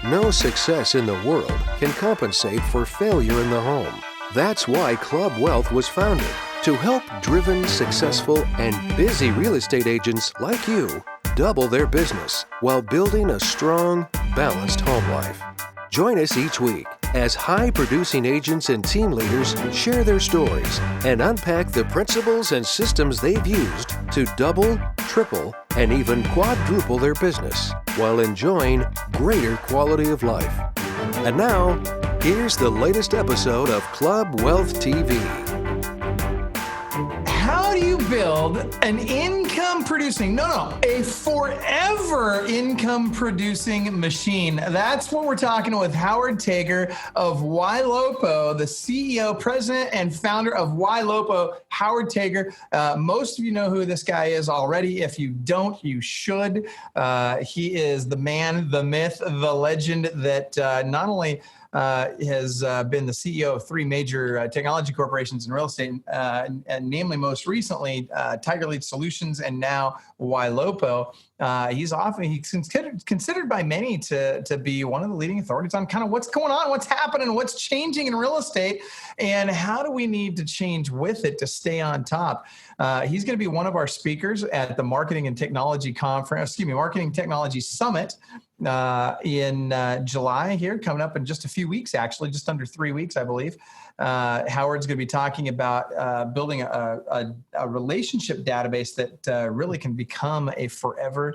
No success in the world can compensate for failure in the home. That's why Club Wealth was founded, to help driven, successful, and busy real estate agents like you double their business while building a strong, balanced home life. Join us each week as high-producing agents and team leaders share their stories and unpack the principles and systems they've used to double, triple, and even quadruple their business while enjoying greater quality of life. And now, here's the latest episode of Club Wealth TV. How do you build an a forever income producing machine? That's what we're talking with Howard Tager of YLOPO, the CEO, president, and founder of YLOPO, Howard Tager. Most of you know who this guy is already. If you don't, you should. He is the man, the myth, the legend that not only has been the CEO of three major technology corporations in real estate, and namely most recently Tiger Lead Solutions and now YLOPO. He's considered by many to be one of the leading authorities on kind of what's going on, what's happening, what's changing in real estate, and how do we need to change with it to stay on top. He's going to be one of our speakers at the Marketing and Technology Summit in July here, coming up in just a few weeks, actually, just under 3 weeks, I believe. Howard's going to be talking about building a relationship database that really can become a forever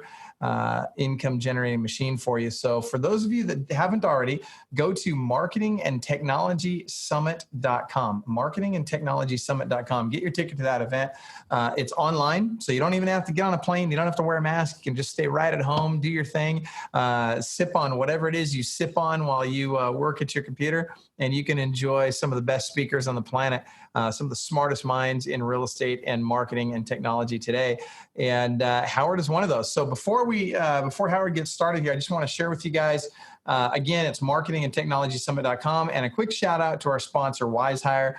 income generating machine for you. So for those of you that haven't already, go to marketingandtechnologysummit.com, marketingandtechnologysummit.com. Get your ticket to that event. It's online, so you don't even have to get on a plane. You don't have to wear a mask. You can just stay right at home, do your thing, sip on whatever it is you sip on while you work at your computer, and you can enjoy some of the best speakers on the planet, some of the smartest minds in real estate and marketing and technology today. And Howard is one of those. So before Howard gets started here, I just want to share with you guys, again, it's marketingandtechnologysummit.com, and a quick shout out to our sponsor, WiseHire.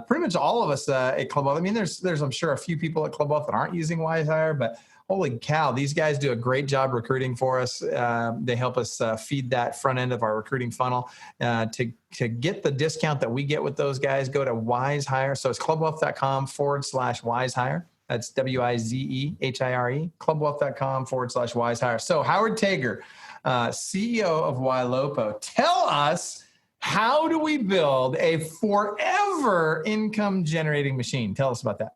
Pretty much all of us at Club Wealth. I mean, there's I'm sure a few people at Club Wealth that aren't using WiseHire, but holy cow, these guys do a great job recruiting for us. They help us feed that front end of our recruiting funnel. To get the discount that we get with those guys, go to WiseHire. So it's clubwealth.com/WiseHire. That's WIZEHIRE, clubwealth.com/WiseHire. So Howard Tager, CEO of YLOPO, tell us, how do we build a forever income generating machine? Tell us about that.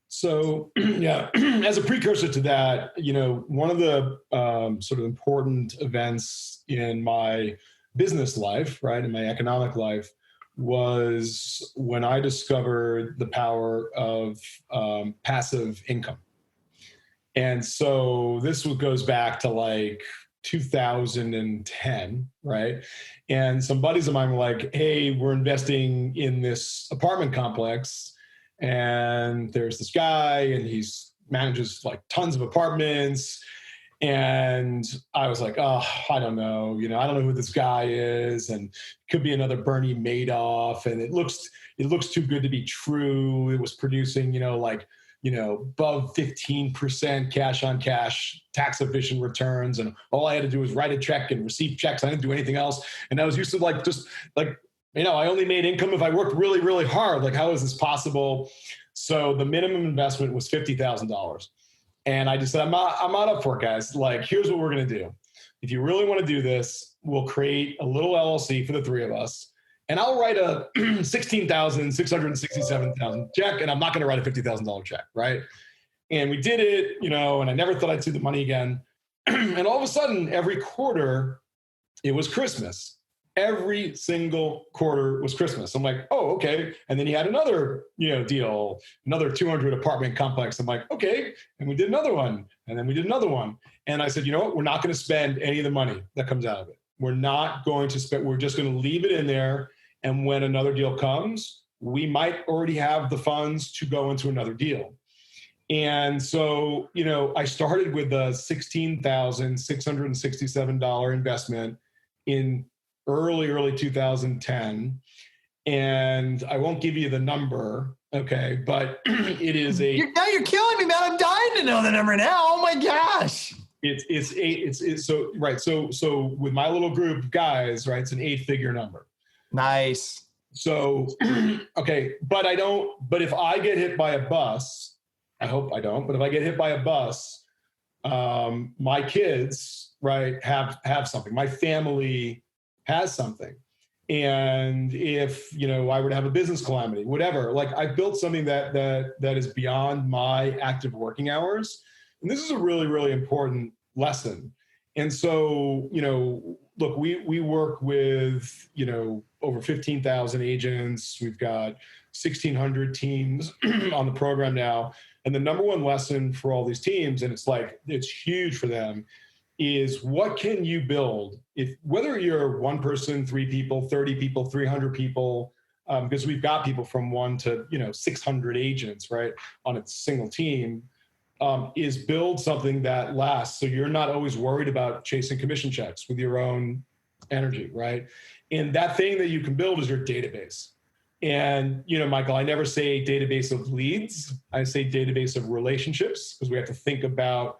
So, yeah, as a precursor to that, one of the sort of important events in my business life, right, in my economic life, was when I discovered the power of passive income. And so this goes back to like 2010, right? And some buddies of mine were like, hey, we're investing in this apartment complex, and there's this guy, and he's manages like tons of apartments. And I was like, oh, I don't know. I don't know who this guy is, and could be another Bernie Madoff. And it looks too good to be true. It was producing, above 15% cash on cash, tax efficient returns. And all I had to do was write a check and receive checks. I didn't do anything else. And I was used to I only made income if I worked really, really hard. Like, how is this possible? So the minimum investment was $50,000. And I just said, I'm not up for it, guys. Like, here's what we're going to do. If you really want to do this, we'll create a little LLC for the three of us. And I'll write a $16,667 check, and I'm not going to write a $50,000 check, right? And we did it, and I never thought I'd see the money again. And all of a sudden, every quarter, it was Christmas. Every single quarter was Christmas. I'm like, oh, okay. And then he had another, deal, another 200 apartment complex. I'm like, okay. And we did another one. And then we did another one. And I said, you know what? We're not going to spend any of the money that comes out of it. We're not going to spend, we're just going to leave it in there. And when another deal comes, we might already have the funds to go into another deal. And so, I started with a $16,667 investment in early 2010. And I won't give you the number, okay, but it is now you're killing me, man. I'm dying to know the number now. Oh my gosh. it's so right. So with my little group of guys, right, it's an 8-figure number. Nice. So, okay, but if I get hit by a bus, I hope I don't, but if I get hit by a bus, my kids, right, have something. My family has something. And if, I were to have a business calamity, whatever, like I've built something that is beyond my active working hours. And this is a really, really important lesson. And so, look, we work with, over 15,000 agents. We've got 1,600 teams on the program now. And the number one lesson for all these teams, and it's huge for them, is what can you build whether you're one person, 3 people, 30 people, 300 people, because we've got people from 1 to 600 agents, right, on a single team, is build something that lasts. So you're not always worried about chasing commission checks with your own energy, right? And that thing that you can build is your database. And, Michael, I never say database of leads. I say database of relationships, because we have to think about,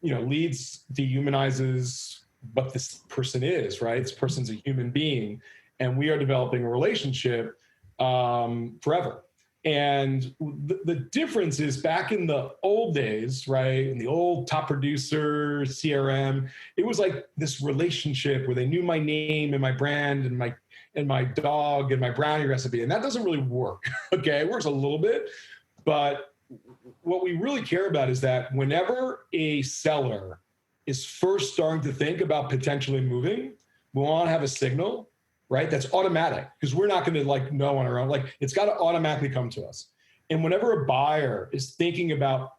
leads dehumanizes what this person is, right? This person's a human being, and we are developing a relationship forever. And the difference is back in the old days, right? In the old top producer CRM, it was like this relationship where they knew my name and my brand and my dog and my brownie recipe. And that doesn't really work. Okay. It works a little bit, but what we really care about is that whenever a seller is first starting to think about potentially moving, we want to have a signal, right? That's automatic, because we're not going to know on our own. It's got to automatically come to us. And whenever a buyer is thinking about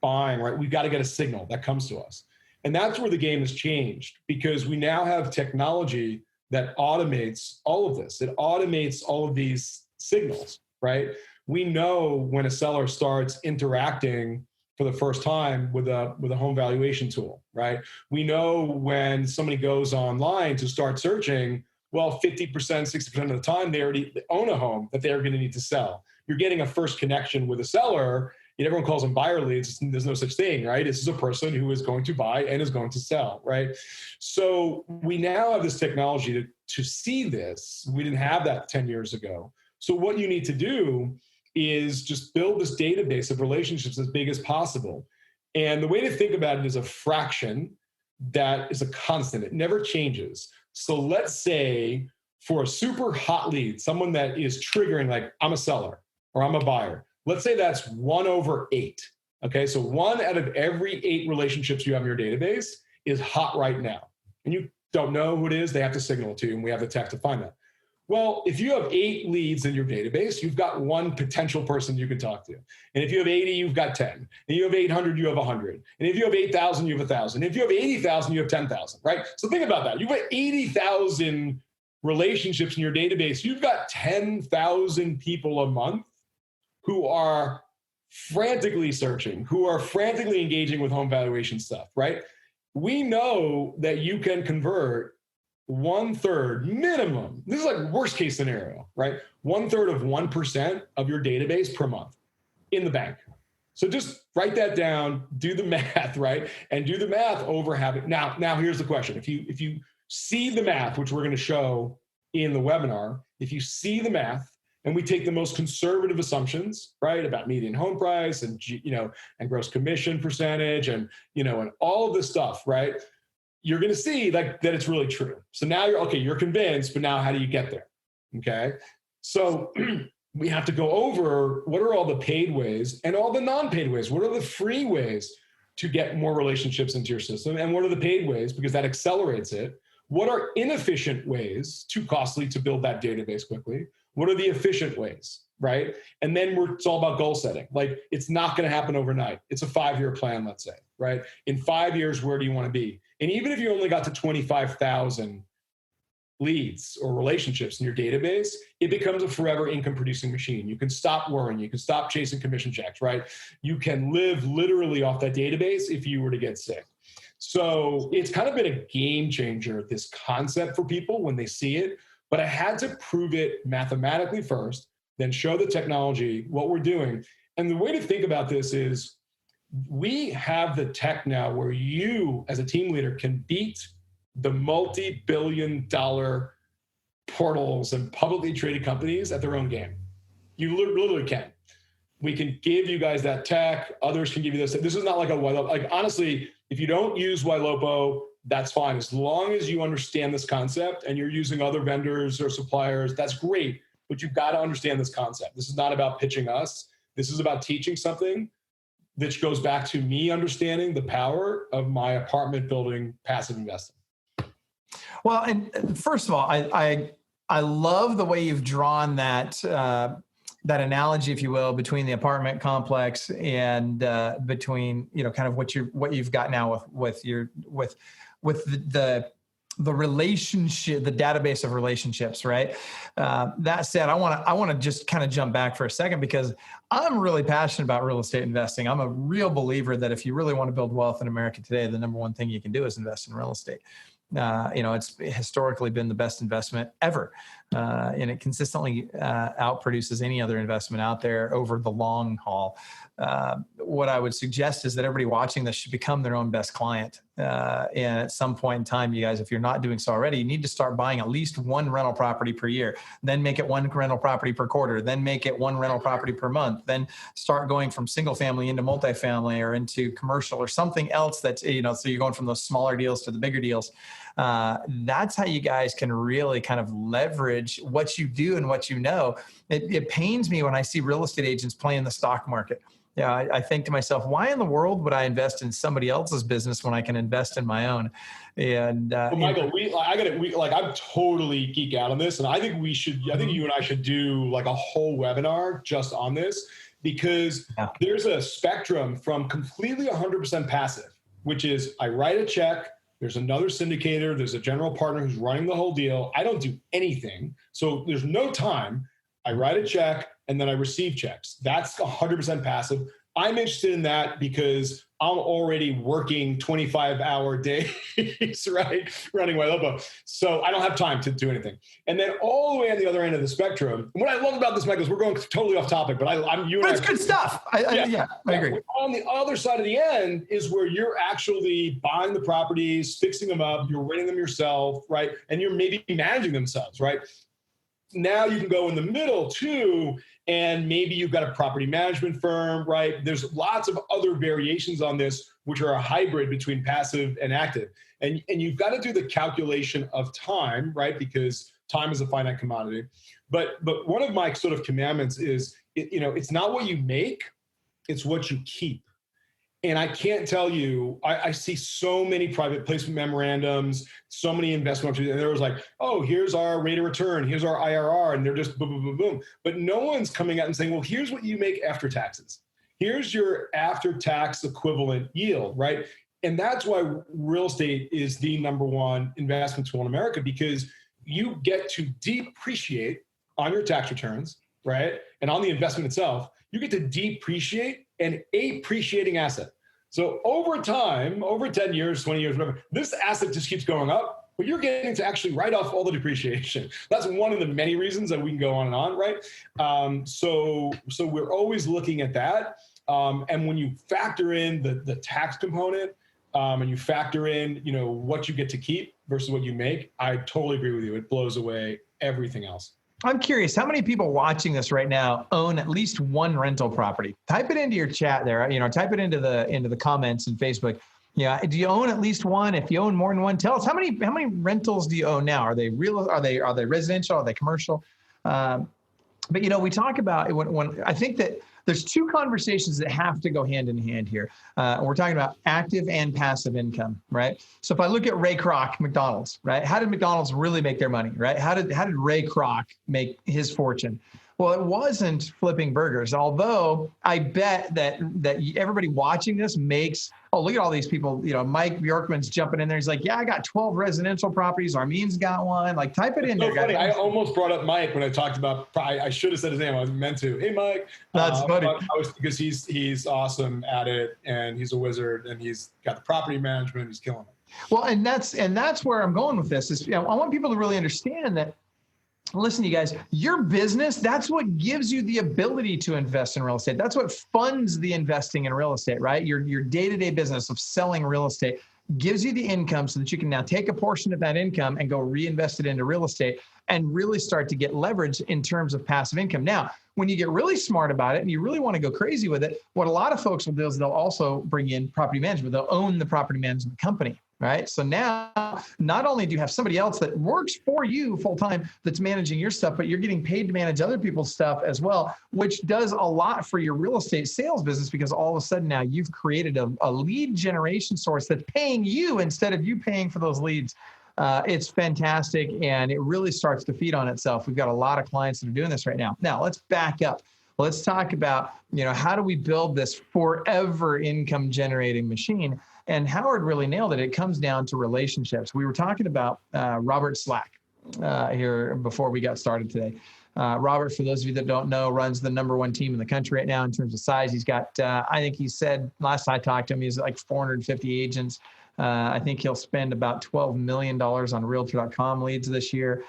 buying, right, we've got to get a signal that comes to us. And that's where the game has changed, because we now have technology that automates all of this. It automates all of these signals, right? We know when a seller starts interacting for the first time with a home valuation tool, right? We know when somebody goes online to start searching, well, 50%, 60% of the time, they already own a home that they're going to need to sell. You're getting a first connection with a seller. Everyone calls them buyer leads. There's no such thing, right? This is a person who is going to buy and is going to sell, right? So we now have this technology to see this. We didn't have that 10 years ago. So what you need to do is just build this database of relationships as big as possible. And the way to think about it is a fraction that is a constant. It never changes. So let's say for a super hot lead, someone that is triggering I'm a seller or I'm a buyer, let's say that's 1/8. Okay, so 1 out of every 8 relationships you have in your database is hot right now. And you don't know who it is, they have to signal it to you, and we have the tech to find that. Well, if you have 8 leads in your database, you've got 1 potential person you can talk to. And if you have 80, you've got 10. And you have 800, you have 100. And if you have 8,000, you have 1,000. If you have 80,000, you have 10,000, right? So think about that. You've got 80,000 relationships in your database. You've got 10,000 people a month who are frantically searching, who are frantically engaging with home valuation stuff, right? We know that you can convert 1/3 minimum. This is worst case scenario, right? 1/3 of 1% of your database per month in the bank. So just write that down, do the math, right? And do the math over having. Now here's the question. If you see the math, which we're going to show in the webinar, if you see the math and we take the most conservative assumptions, right, about median home price and and gross commission percentage and and all of this stuff, right? You're going to see that it's really true. So now you're convinced, but now how do you get there? Okay. So we have to go over what are all the paid ways and all the non-paid ways. What are the free ways to get more relationships into your system? And what are the paid ways? Because that accelerates it. What are inefficient ways, too costly to build that database quickly? What are the efficient ways? Right. And then it's all about goal setting. It's not going to happen overnight. It's a 5-year plan, let's say, right? In 5 years, where do you want to be? And even if you only got to 25,000 leads or relationships in your database, it becomes a forever income producing machine. You can stop worrying. You can stop chasing commission checks, right? You can live literally off that database if you were to get sick. So it's kind of been a game changer, this concept for people when they see it, but I had to prove it mathematically first, then show the technology, what we're doing. And the way to think about this is we have the tech now where you as a team leader can beat the multi-billion-dollar portals and publicly traded companies at their own game. You literally can. We can give you guys that tech. Others can give you this. This is not like a YLOPO. Like, honestly, if you don't use YLOPO, that's fine. As long as you understand this concept and you're using other vendors or suppliers, that's great. But you've got to understand this concept. This is not about pitching us. This is about teaching something, which goes back to me understanding the power of my apartment building passive investing. Well, and first of all, I love the way you've drawn that that analogy, if you will, between the apartment complex and between, you know, kind of what you've got now with the relationship, the database of relationships, right? That said, I want to just kind of jump back for a second, because I'm really passionate about real estate investing. I'm a real believer that if you really want to build wealth in America today, the number one thing you can do is invest in real estate. You know, it's historically been the best investment ever. And it consistently outproduces any other investment out there over the long haul. What I would suggest is that everybody watching this should become their own best client. And at some point in time, you guys, if you're not doing so already, you need to start buying at least one rental property per year, then make it one rental property per quarter, then make it one rental property per month, then start going from single family into multifamily or into commercial or something else that's, you know, so you're going from those smaller deals to the bigger deals. That's how you guys can really kind of leverage what you do and what you know. It pains me when I see real estate agents playing the stock market. Yeah, I think to myself, why in the world would I invest in somebody else's business when I can invest in my own? And well, Michael, I'm totally geek out on this, and I think I think you and I should do like a whole webinar just on this, because there's a spectrum from completely 100% passive, which is I write a check. There's another syndicator. There's a general partner who's running the whole deal. I don't do anything. So there's no time. I write a check and then I receive checks. That's 100% passive. I'm interested in that because I'm already working 25-hour days, right? Running YLOPO. So I don't have time to do anything. And then all the way on the other end of the spectrum, what I love about this, Michael, is we're going totally off topic, but that's good stuff. I agree. On the other side of the end is where you're actually buying the properties, fixing them up, you're renting them yourself, right? And you're maybe managing themselves, right? Now you can go in the middle too, and maybe you've got a property management firm, right? There's lots of other variations on this, which are a hybrid between passive and active. And you've got to do the calculation of time, right? Because time is a finite commodity. But one of my sort of commandments is, it's not what you make, it's what you keep. And I can't tell you, I see so many private placement memorandums, so many investment opportunities, and there was like, oh, here's our rate of return, here's our IRR, and they're just boom, boom, boom, boom. But no one's coming out and saying, well, here's what you make after taxes. Here's your after-tax equivalent yield, right? And that's why real estate is the number one investment tool in America, because you get to depreciate on your tax returns, right? And on the investment itself, you get to depreciate an appreciating asset. So over time, over 10 years, 20 years, whatever, this asset just keeps going up, but you're getting to actually write off all the depreciation. That's one of the many reasons that we can go on and on, right? So we're always looking at that. And when you factor in the tax component, and you factor in, what you get to keep versus what you make, I totally agree with you. It blows away everything else. I'm curious, how many people watching this right now own at least one rental property? Type it into your chat there. Type it into the comments in Facebook. Yeah, do you own at least one? If you own more than one, tell us how many rentals do you own now? Are they real? Are they residential? Are they commercial? But we talk about when I think that there's two conversations that have to go hand in hand here. We're talking about active and passive income, right? So if I look at Ray Kroc, McDonald's, right? How did McDonald's really make their money, right? How did Ray Kroc make his fortune? Well, it wasn't flipping burgers, although I bet that everybody watching this makes, oh, look at all these people, Mike Bjorkman's jumping in there. He's like, yeah, I got 12 residential properties. Armin's got one. Like, type it in there. Funny. I almost brought up Mike when I talked about, I should have said his name. I was meant to. Hey, Mike. That's funny. Because he's awesome at it, and he's a wizard, and he's got the property management. He's killing it. Well, and that's where I'm going with this is, I want people to really understand that listen, you guys, your business, that's what gives you the ability to invest in real estate. That's what funds the investing in real estate, right? Your day-to-day business of selling real estate gives you the income so that you can now take a portion of that income and go reinvest it into real estate and really start to get leverage in terms of passive income. Now, when you get really smart about it and you really want to go crazy with it, what a lot of folks will do is they'll also bring in property management. They'll own the property management company, right? So now, not only do you have somebody else that works for you full-time that's managing your stuff, but you're getting paid to manage other people's stuff as well, which does a lot for your real estate sales business, because all of a sudden now you've created a lead generation source that's paying you instead of you paying for those leads. It's fantastic, and it really starts to feed on itself. We've got a lot of clients that are doing this right now. Now, let's back up. Let's talk about, how do we build this forever income generating machine? And Howard really nailed it. It comes down to relationships. We were talking about Robert Slack here before we got started today. Robert, for those of you that don't know, runs the #1 team in the country right now in terms of size. He's got, I think he said, last I talked to him, he's like 450 agents. I think he'll spend about $12 million on Realtor.com leads this year,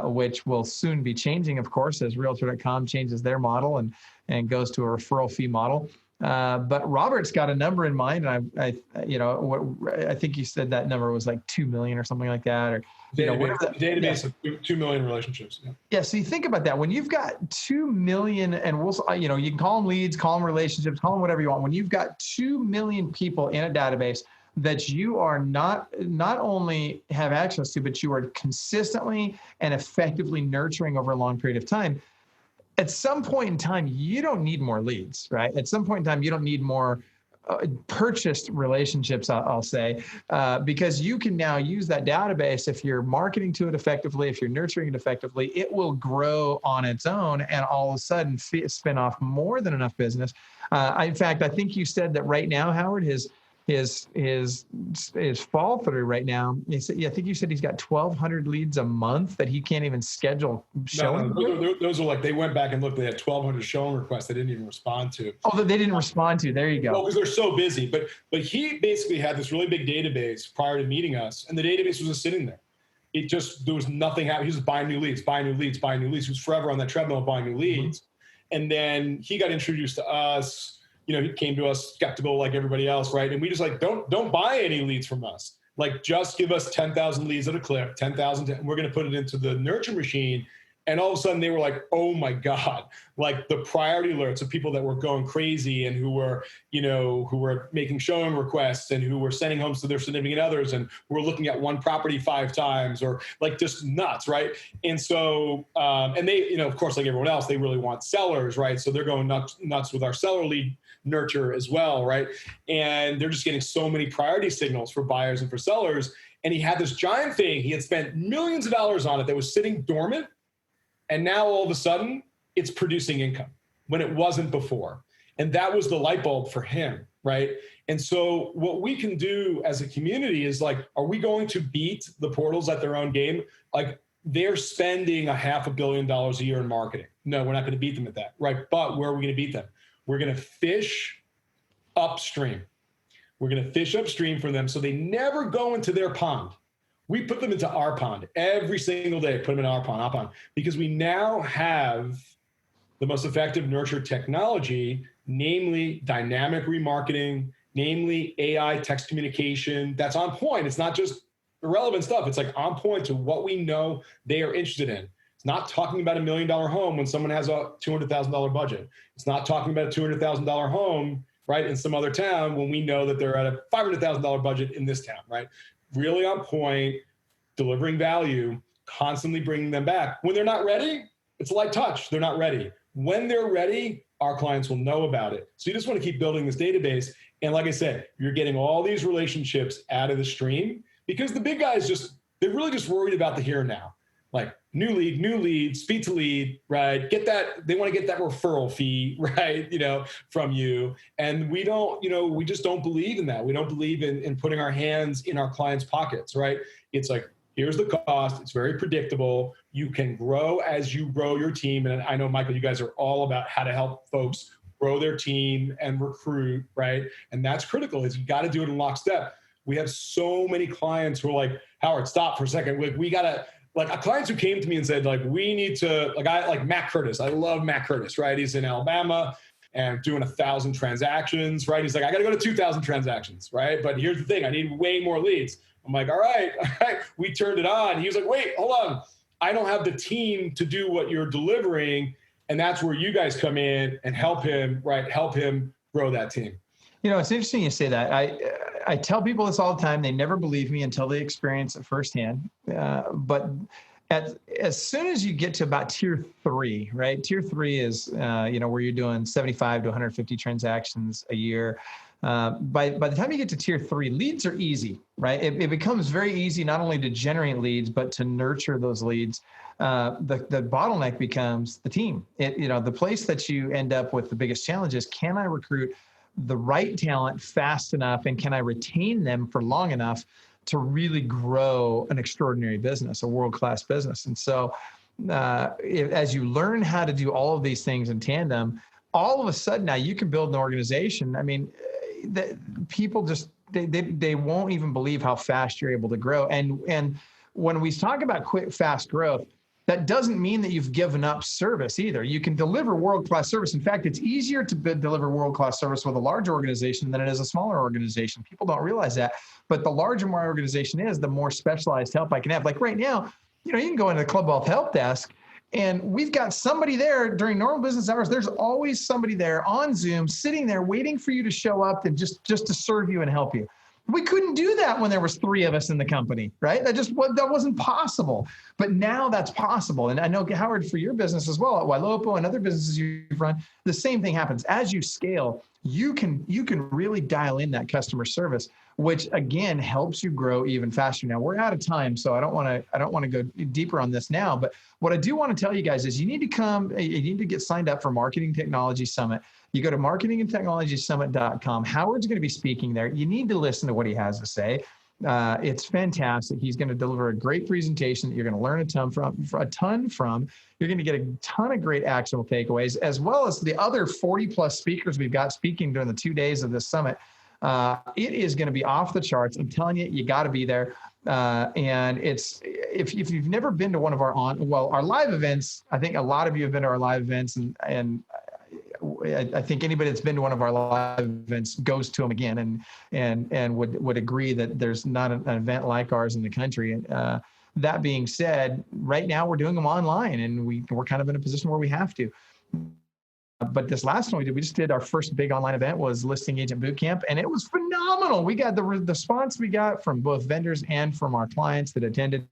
which will soon be changing, of course, as Realtor.com changes their model and goes to a referral fee model. But Robert's got a number in mind, and I think you said that number was like 2 million or something like that, or database of 2 million relationships. Yeah. So you think about that. When you've got 2 million, and you can call them leads, call them relationships, call them whatever you want. When you've got 2 million people in a database that you are not only have access to, but you are consistently and effectively nurturing over a long period of time, at some point in time, you don't need more leads, right? At some point in time, you don't need more purchased relationships, I'll say, because you can now use that database. If you're marketing to it effectively, if you're nurturing it effectively, it will grow on its own and all of a sudden spin off more than enough business. In fact, I think you said that right now, Howard, his fall through right now. I think you said he's got 1,200 leads a month that he can't even schedule showing. No, those are like, they went back and looked. They had 1,200 showing requests they didn't even respond to. Oh, they didn't respond to. There you go. Well, because they're so busy. But he basically had this really big database prior to meeting us, and the database was just sitting there. There was nothing happening. He was buying new leads, buying new leads, buying new leads. He was forever on that treadmill buying new leads. Mm-hmm. And then he got introduced to us. He came to us skeptical like everybody else, right? And we just like, don't buy any leads from us. Like, just give us 10,000 leads at a clip, 10,000, and we're going to put it into the nurture machine. And all of a sudden they were like, oh my God, like the priority alerts of people that were going crazy and who were making showing requests and who were sending homes to their significant others and were looking at one property 5 times, or like just nuts, right? And so, and they, of course, like everyone else, they really want sellers, right? So they're going nuts with our seller lead nurture as well, right? And they're just getting so many priority signals for buyers and for sellers. And he had this giant thing. He had spent millions of dollars on it that was sitting dormant. And now all of a sudden it's producing income when it wasn't before. And that was the light bulb for him, right? And so what we can do as a community is like, are we going to beat the portals at their own game? Like, they're spending $500 million a year in marketing. No, we're not going to beat them at that, right? But where are we going to beat them? We're going to fish upstream. We're going to fish upstream from them so they never go into their pond. We put them into our pond every single day, put them in our pond, because we now have the most effective nurture technology, namely dynamic remarketing, namely AI text communication. That's on point. It's not just irrelevant stuff. It's like on point to what we know they are interested in. It's not talking about $1 million home when someone has a $200,000 budget. It's not talking about a $200,000 home, right, in some other town when we know that they're at a $500,000 budget in this town, right? Really on point, delivering value, constantly bringing them back. When they're not ready, it's a light touch. They're not ready. When they're ready, our clients will know about it. So you just want to keep building this database. And like I said, you're getting all these relationships out of the stream because the big guys they're really just worried about the here and now. Like new lead, speed to lead, right? Get that, they want to get that referral fee, right? From you. And we don't, we just don't believe in that. We don't believe in putting our hands in our clients' pockets, right? It's like, here's the cost. It's very predictable. You can grow as you grow your team. And I know, Michael, you guys are all about how to help folks grow their team and recruit, right? And that's critical. Is you got to do it in lockstep. We have so many clients who are like, Howard, stop for a second. We got to, like clients who came to me and said, like, we need to, like Matt Curtis. I love Matt Curtis, right? He's in Alabama and doing 1,000 transactions, right? He's like, I got to go to 2,000 transactions, right? But here's the thing, I need way more leads. I'm like, all right. We turned it on. He was like, wait, hold on. I don't have the team to do what you're delivering. And that's where you guys come in and help him, right? Help him grow that team. You know, it's interesting you say that. I tell people this all the time. They never believe me until they experience it firsthand. But as soon as you get to about tier 3, right? Tier 3 is, where you're doing 75 to 150 transactions a year. By the time you get to tier 3, leads are easy, right? It becomes very easy not only to generate leads, but to nurture those leads. The bottleneck becomes the team. The place that you end up with the biggest challenge is, can I recruit the right talent fast enough, and can I retain them for long enough to really grow an extraordinary business, a world-class business? And so as you learn how to do all of these things in tandem, all of a sudden now you can build an organization. I mean, people just, they won't even believe how fast you're able to grow. And when we talk about quick, fast growth, that doesn't mean that you've given up service either. You can deliver world-class service. In fact, it's easier to deliver world-class service with a large organization than it is a smaller organization. People don't realize that. But the larger my organization is, the more specialized help I can have. Like right now, you can go into the Club Wealth help desk, and we've got somebody there during normal business hours. There's always somebody there on Zoom, sitting there waiting for you to show up and just to serve you and help you. We couldn't do that when there was 3 of us in the company, right? That wasn't possible. But now that's possible. And I know, Howard, for your business as well, at YLOPO and other businesses you've run, the same thing happens. As you scale, you can really dial in that customer service, which again helps you grow even faster. Now we're out of time, so I don't want to go deeper on this now. But what I do want to tell you guys is you need to get signed up for Marketing Technology Summit. You go to marketingandtechnologysummit.com. Howard's going to be speaking there. You need to listen to what he has to say. It's fantastic. He's going to deliver a great presentation that you're going to learn a ton from. You're going to get a ton of great actionable takeaways, as well as the other 40 plus speakers we've got speaking during the 2 days of this summit. It is going to be off the charts. I'm telling you, you got to be there. And if you've never been to one of our live events, I think a lot of you have been to our live events, and I think anybody that's been to one of our live events goes to them again and would agree that there's not an event like ours in the country. That being said, right now we're doing them online, and we're kind of in a position where we have to. But this last one we just did our first big online event was Listing Agent Bootcamp, and it was phenomenal. We got the response we got from both vendors and from our clients that attended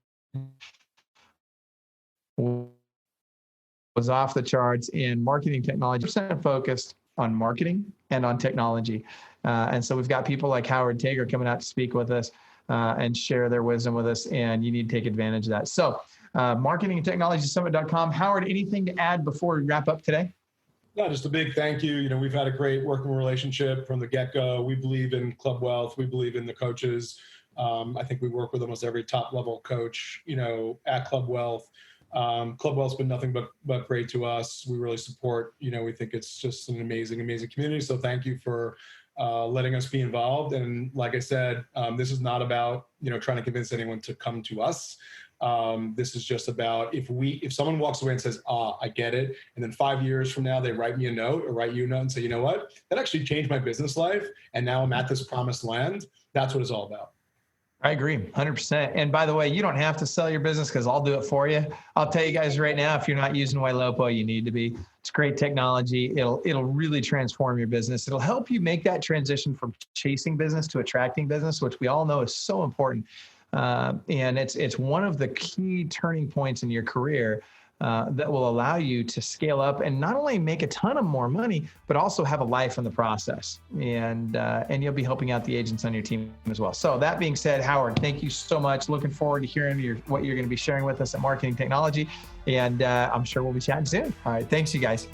was off the charts. In Marketing Technology, percent focused on marketing and on technology. And so we've got people like Howard Tager coming out to speak with us and share their wisdom with us, and you need to take advantage of that. So marketingandtechnologysummit.com. Howard, anything to add before we wrap up today? No, just a big thank you. We've had a great working relationship from the get-go. We believe in Club Wealth. We believe in the coaches. I think we work with almost every top-level coach, at Club Wealth. Club Wealth's been nothing but great to us. We really support, we think it's just an amazing community. So thank you for letting us be involved. And like I said, this is not about, trying to convince anyone to come to us. This is just about if someone walks away and says, I get it. And then 5 years from now, they write me a note or write you a note and say, you know what, that actually changed my business life. And now I'm at this promised land. That's what it's all about. I agree 100%. And by the way, you don't have to sell your business because I'll do it for you. I'll tell you guys right now, if you're not using YLOPO, you need to be. It's great technology. It'll really transform your business. It'll help you make that transition from chasing business to attracting business, which we all know is so important. And it's one of the key turning points in your career that will allow you to scale up and not only make a ton of more money, but also have a life in the process. And you'll be helping out the agents on your team as well. So that being said, Howard, thank you so much. Looking forward to hearing what you're going to be sharing with us at Marketing Technology. And I'm sure we'll be chatting soon. All right. Thanks, you guys.